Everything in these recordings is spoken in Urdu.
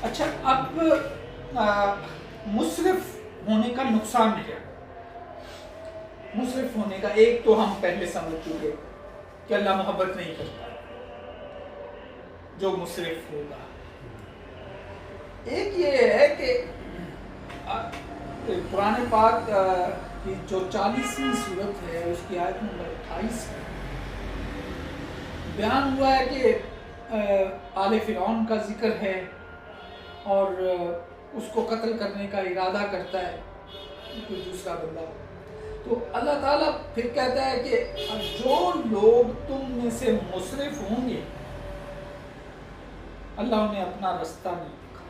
اچھا، اب مسرف ہونے کا نقصان کیا؟ مسرف ہونے کا ایک تو ہم پہلے سمجھ چکے کہ اللہ محبت نہیں کرتا جو مسرف ہوگا. ایک یہ ہے کہ قرآن پاک کی جو 40ویں سورت ہے اس کی آیت نمبر 28 میں بیان ہوا ہے کہ آل فرعون کا ذکر ہے اور اس کو قتل کرنے کا ارادہ کرتا ہے کوئی دوسرا بندہ. تو اللہ تعالیٰ پھر کہتا ہے کہ جو لوگ تم میں سے مسرف ہوں گے اللہ انہیں اپنا رستہ نہیں دکھا.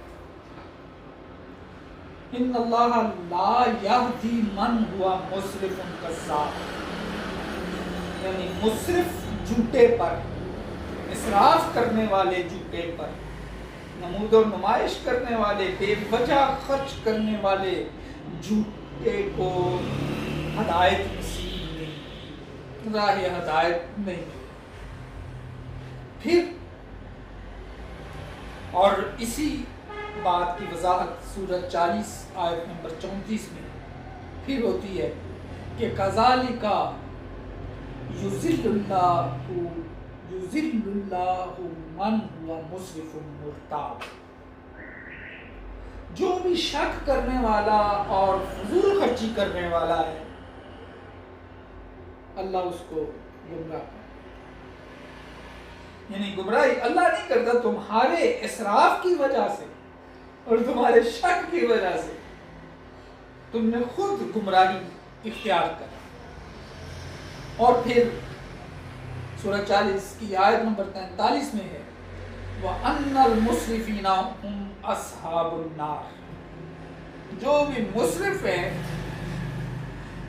ان اللہ لا یہدی من ہوا مسرف کذاب، یعنی مسرف جھوٹے پر، اسراف کرنے والے جھوٹے پر، نمود و نمائش کرنے والے، بے وجہ خرچ کرنے والے جھوٹے کو ہدایت نصیب نہیں، راہ ہدایت نہیں. پھر اور اسی بات کی وضاحت سورۃ 40 آیت نمبر 34 میں پھر ہوتی ہے کہ کذالک یضل اللہ من ہوا مسرف مرتاب. جو بھی شک کرنے والا اور فضول خرچی کرنے والا ہے اللہ اس کو گمراہ کرتا. یعنی گمراہی اللہ نہیں کرتا، تمہارے اسراف کی وجہ سے اور تمہارے شک کی وجہ سے تم نے خود گمراہی اختیار کر. اور پھر سورہ 40 کی آیت نمبر 43 میں ہے وَأَنَّ الْمُسْرِفِينَ هُمْ أَصْحَابُ النَّارِ. جو بھی مسرف ہیں،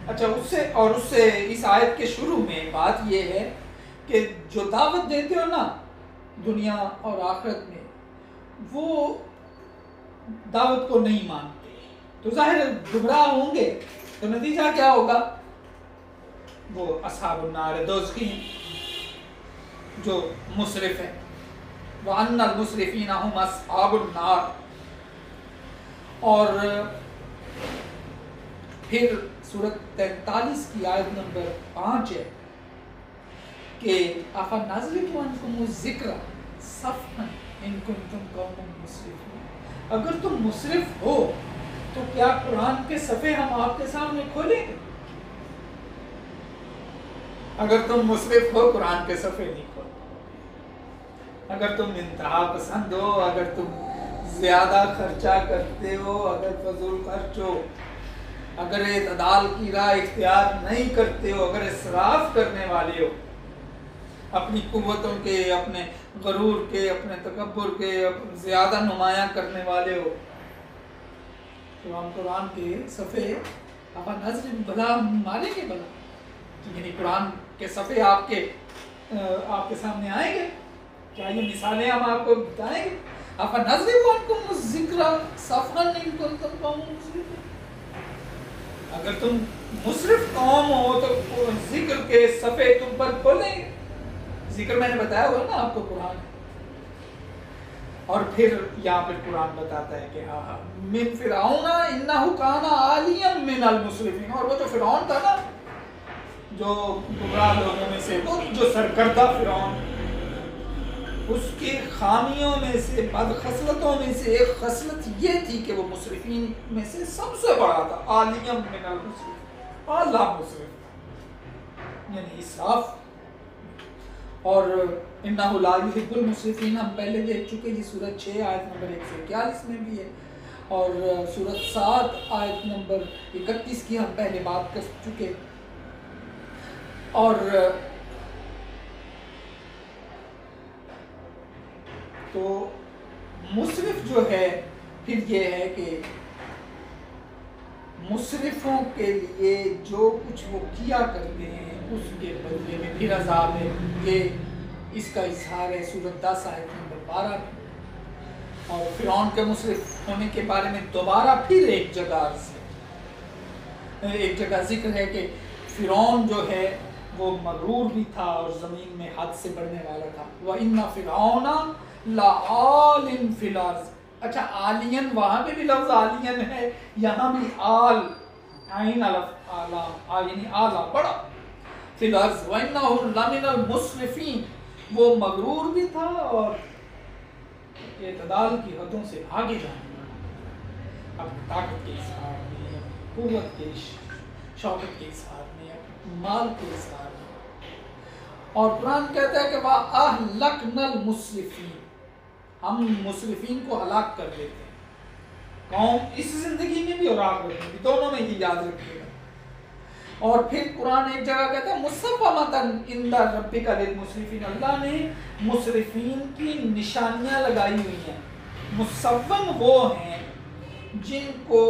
اچھا اس سے اس آیت کے شروع میں بات یہ ہے کہ جو دعوت دیتے ہو نا دنیا اور آخرت میں، وہ دعوت کو نہیں مانتے تو ظاہر گمراہ ہوں گے، تو نتیجہ کیا ہوگا؟ وہ اصحاب النار دوزخی جو مسرف ہیں. وَأَنَّ الْمُسْرِفِينَ هُمْ أَصْحَابُ النَّارِ. اور پھر سورۃ 43 کی آیت نمبر 5 ہے کہ أَفَنَضْرِبُ عَنْكُمُ الذِّكْرَ صَفْحًا إِن كُنتُمْ قَوْمًا مُسْرِفِينَ. اگر تم مسرف ہو تو کیا قرآن کے صفحے ہم آپ کے سامنے کھولیں گے؟ اگر تم مسرف ہو قرآن کے صفحے نہیں کھولتے. اگر تم انتہا پسند ہو، اگر تم زیادہ خرچہ کرتے ہو، اگر فضول خرچ ہو، اگر اعتدال کی راہ اختیار نہیں کرتے ہو، اگر اسراف کرنے والے ہو، اپنی قوتوں کے، اپنے غرور کے، اپنے تکبر کے زیادہ نمایاں کرنے والے ہو، تو ہم قرآن کے صفحے آپ نظر بھلا ماریں گے بھلا؟ یعنی قرآن کے صفحے آپ کے سامنے آئیں گے؟ کیا یہ مثالیں ہم آپ کو بتائیں گے؟ آپ نظر عَنْكُمُ الذِّكْرَ صَفْحًا إِن كُنتُمْ قَوْمًا مُسْرِفِينَ. اگر تم مسرف قوم ہو تو ذکر کے صفحے تم پر کھولیں گے. ذکر میں نے بتایا ہوا نا آپ کو قرآن. اور پھر یہاں پر قرآن بتاتا ہے کہ من فرعون انہ کان عالیا من المسرفین. اور وہ جو فرعون تھا نا، جو گمراہ لوگوں میں سے، وہ جو سرکردہ فرعون، اس کی خامیوں میں سے، بد خصلتوں میں سے ایک خصلت یہ تھی کہ وہ مسرفین میں سے سب سے بڑا تھا. عالیم من المسرفین، اعلیٰ مسرف یعنی اسراف. اور انہ لا یحب المسرفین ہم پہلے دیکھ چکے، یہ سورۃ 6 آیت نمبر 141 میں بھی ہے، اور سورۃ 7 آیت نمبر 31 کی ہم پہلے بات کر چکے. اور تو مسرف جو ہے پھر یہ ہے کہ مسرفوں کے لیے جو کچھ وہ کیا کرتے ہیں اس کے بدلے میں پھر عذاب ہے. یہ اس کا اظہار ہے سورۃ 10 آیت نمبر 12 میں. اور فرعون کے مسرف ہونے کے بارے میں دوبارہ پھر ایک جگہ ذکر ہے کہ فرعون جو ہے وہ مغرور بھی تھا اور زمین میں حد سے بڑھنے والا تھا. وَإِنَّ فِرْعَوْنَ لَعَالٍ فِي الْأَرْضِ اچھا آلین وہاں پہ بھی لفظ آلین ہے، یہاں بھی آل عین الف اعلیٰ یعنی اعلیٰ بڑا فی الارض وَإِنَّهُ لَمِنَ الْمُسْرِفِينَ، وہ مغرور بھی تھا اور اعتدال کی حدوں سے آگے جانے والا، اپنی طاقت کے اظہار میں، قوت کے شوکت کے اظہار میں، مال کے اظہار میں۔ اور قرآن کہتا ہے کہ وَأَهْلَكْنَا الْمُسْرِفِينَ، ہم مسرفین کو ہلاک کر دیتے ہیں، قوم اس زندگی میں بھی اور آخرت میں بھی، دونوں میں یہ یاد رکھیے گا۔ اور پھر قرآن ایک جگہ کہتا ہے مُصَوَّمَةً عِندَ رَبِّكَ لِلْمُسْرِفِينَ، اللہ نے مسرفین کی نشانیاں لگائی ہوئی ہیں۔ مصوم وہ ہیں جن کو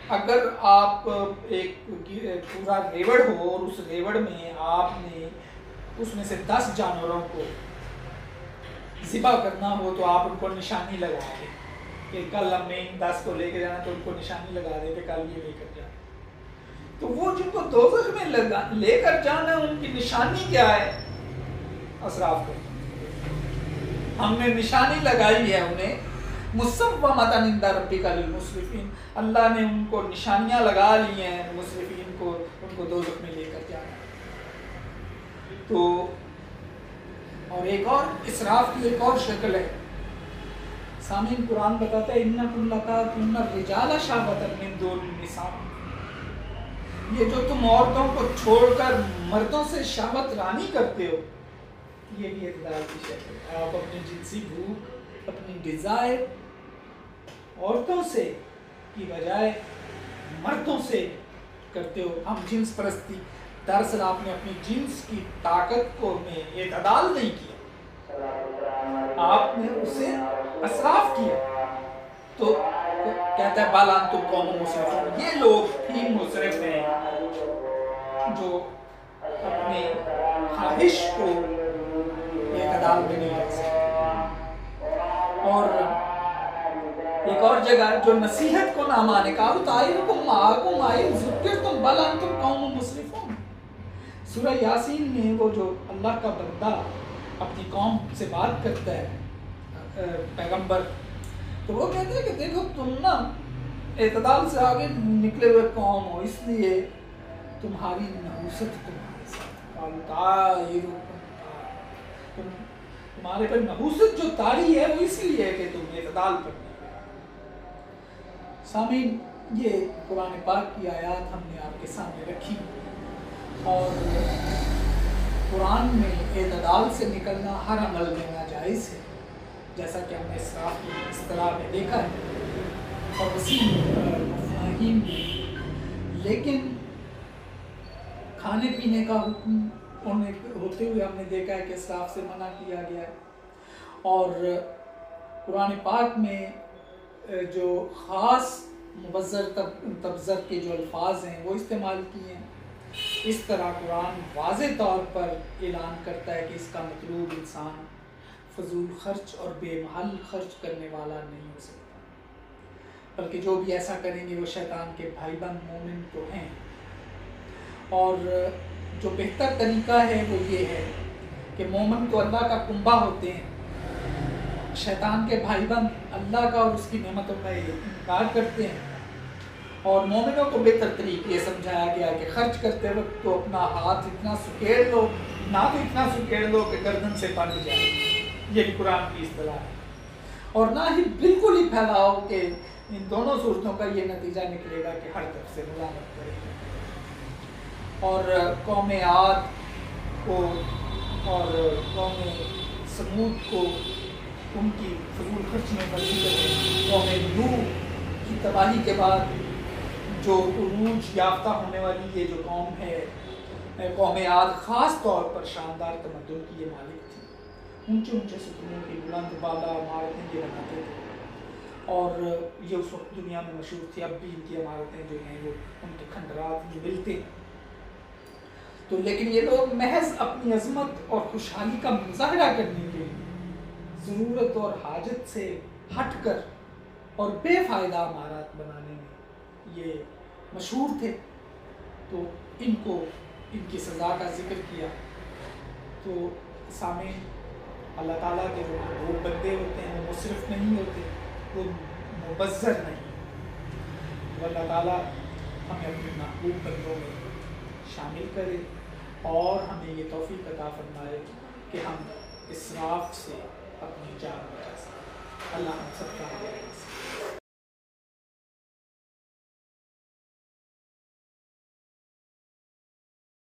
اگر آپ ایک پورا ریوڑ ہو اور اس ریوڑ میں آپ نے اس میں سے 10 جانوروں کو ذبح کرنا ہو تو آپ ان کو نشانی لگا دیں کہ کل ہم نے ان 10 کو لے کے جانا، تو ان کو نشانی لگا دیں کہ کل یہ لے کر جانا۔ تو وہ جن کو دوزخ میں لے کر جانا ان کی نشانی کیا ہے؟ اسراف کو ہم نے نشانی لگائی ہے انہیں، مُصَوَّمَةً عِندَ رَبِّكَ لِلْمُسْرِفِينَ، اللہ نے ان کو نشانیاں لگا لی ہیں مسرفین کو، ان کو دوزخ میں لے کر جانا۔ تو اور ایک اور اسراف کی ایک اور شکل ہے، سامعین قرآن بتاتا ہے اِنَّكُمْ لَتَأْتُونَ الرِّجَالَ شَهْوَةً مِّن دُونِ النِّسَاءِ، یہ جو تم عورتوں کو چھوڑ کر مردوں سے شہوت رانی کرتے ہو، یہ بھی اعتدال کی شکل ہے۔ آپ اپنی جنسی بھوک، اپنی ڈیزائر عورتوں سے کی بجائے مردوں سے کرتے ہو، ہم جنس پرستی۔ دراصل آپ نے اپنی جنس کی طاقت کو میں اعتدال نہیں کیا، آپ نے اسے اسراف کیا۔ تو کہتا ہے بَلْ أَنْتُمْ قَوْمٌ مُسْرِفُونَ، یہ لوگ ہی مسرف ہیں جو اپنے خواہش کو اعتدال میں نہیں رکھ سکتے۔ اور ایک اور جگہ جو نصیحت کو نہ مانے، قَالُوا طَائِرُكُمْ مَعَكُمْ أَئِن ذُكِّرْتُمْ بَلْ أَنْتُمْ قَوْمٌ مُسْرِفُونَ، سورہ یاسین میں وہ جو اللہ کا بندہ اپنی قوم سے بات کرتا ہے پیغمبر، تو وہ کہتے ہیں کہ دیکھو تم نا اعتدال سے آگے نکلے ہوئے قوم ہو، اس لیے تمہاری نحوست تمہارے ساتھ، تمہارے پر نحوست جو طاری ہے وہ اس لیے ہے کہ تم اعتدال پر نہیں۔ سامعین یہ قرآن پاک کی آیات ہم نے آپ کے سامنے رکھی، اور قرآن میں اعتدال سے نکلنا ہر عمل میں ناجائز ہے، جیسا کہ ہم نے اسراف کی اصطلاح میں دیکھا ہے اور وسیع مفاہیم میں۔ لیکن کھانے پینے کا حکم ہوتے ہوئے ہم نے دیکھا ہے کہ اسراف سے منع کیا گیا ہے، اور قرآن پاک میں جو خاص مبذر تبذر کے جو الفاظ ہیں وہ استعمال کیے ہیں۔ اس طرح قرآن واضح طور پر اعلان کرتا ہے کہ اس کا مطلوب انسان فضول خرچ اور بے محل خرچ کرنے والا نہیں ہو سکتا، بلکہ جو بھی ایسا کریں گے وہ شیطان کے بھائی بند مومن تو ہیں۔ اور جو بہتر طریقہ ہے وہ یہ ہے کہ مومن تو اللہ کا کنبہ ہوتے ہیں، شیطان کے بھائی بند اللہ کا اور اس کی نعمتوں کا انکار کرتے ہیں، اور مومنوں کو بہتر طریقے یہ سمجھایا گیا کہ خرچ کرتے وقت تو اپنا ہاتھ اتنا سکیڑ لو، نہ تو اتنا سکیڑ لو کہ گردن سے پھٹ جائے، یہ قرآن کی اصطلاح ہے، اور نہ ہی بالکل ہی پھیلاؤ کہ ان دونوں صورتوں کا یہ نتیجہ نکلے گا کہ ہر طرف سے ملامت کرے گا۔ اور قوم عاد کو اور قوم سمود کو ان کی فضول خرچ میں بڑی کرے، قوم نوح کی تباہی کے بعد جو عروج یافتہ ہونے والی یہ جو قوم ہے قوم عاد، خاص طور پر شاندار تمدن کی یہ مالک تھی، اونچے اونچے ستونوں کی بلند بالا عمارتیں یہ بناتے تھے، اور یہ اس وقت دنیا میں مشہور تھی۔ اب بھی ان کی عمارتیں جو ہیں وہ ان کے کھنڈرات میں ملتے، تو لیکن یہ لوگ محض اپنی عظمت اور خوشحالی کا مظاہرہ کرنے کے لیے ضرورت اور حاجت سے ہٹ کر اور بے فائدہ عمارات بنانے میں یہ مشہور تھے۔ تو ان کو ان کی سزا کا ذکر کیا۔ تو سامعین اللہ تعالیٰ کے جو محبوب بندے ہوتے ہیں وہ مصرف نہیں ہوتے، وہ مبذر نہیں. تو اللہ تعالیٰ ہمیں اپنے محبوب بندوں میں شامل کرے اور ہمیں یہ توفیق عطا فرمائے کہ ہم اسراف سے اپنی جان بچا سکیں. اللہ ہم سب کا